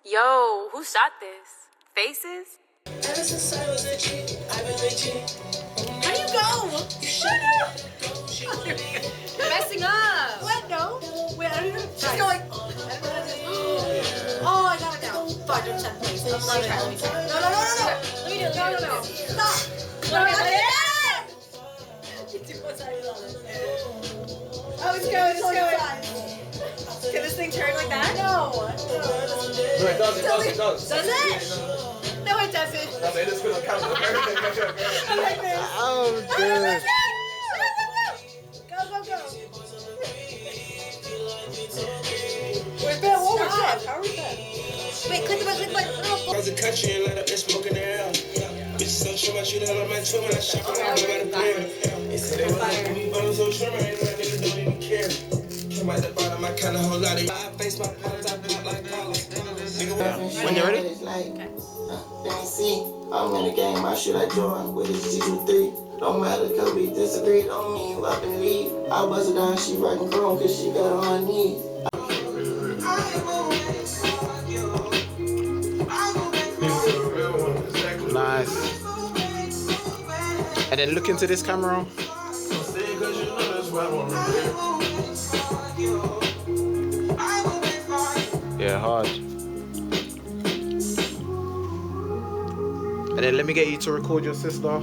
Yo, who shot this? Faces? How do you go? You're messing up. What? No. Wait, I don't even. She's going. Oh, I got it now. 510, please. Let me try. No. Let me do it. No. Stop. Let me do it. Oh, it's going. Can this thing turn like that? No. No, it does. Does it? No, it doesn't. No, it is going to count for everything. I like this. Oh, dude. Go. Wait, Ben, what was that? How was that? Wait, click the button. Cause the country and let up that smoke in the air. Bitches so trim, I shoot it on my twin when I shop around about a plan. They say they want me, but I'm so trim, I ain't like niggas don't even care. Came out the bottom, I kinda whole lot of I face my problems, I pop like collars. When you're ready? See, I'm in the game, I should I join with his G23. Don't matter, cause we disagree, don't mean you up and leave. I bust her down, she writing chrome, cause she got on her knees. Nice. And then look into this camera. Yeah, hard. And then let me get you to record your sister.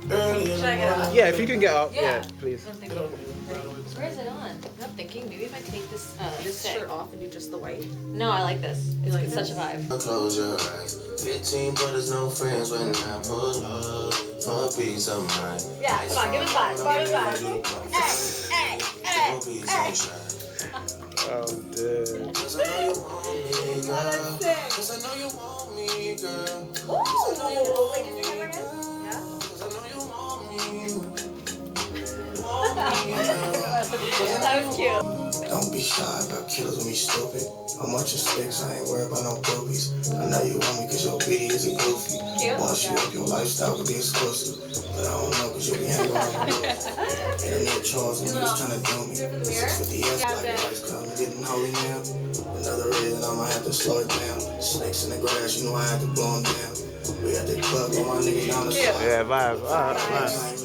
Should I get up? Yeah, if you can get up. Yeah, please. Where is it on? I'm thinking maybe if I take this Shirt off and do just the white. No, I like this. It's such a vibe. Close your eyes. 15 brothers, no friends when I pull up. For a piece of mind. Yeah, come on, give it five. Hey. Oh, dude. Cause I know you want me, girl. Cause I know you want me, girl. Cause I know you want me, girl. Cause I know you want me. That was cute. Don't be shy about killers when we stupid. I'm watching sticks, I ain't worried about no groupies. I know you want me cause your bitty is a goofy. Once you up, your lifestyle could be exclusive. But I don't know cause you be hanging around with internet trolls and niggas trying to do me. 650S like ice cream, getting holy now. Another reason I'ma have to slow it down. Snakes in the grass, you know I had to blow them down. We at the club with my niggas down the side. Yeah, vibe. Alright, nice.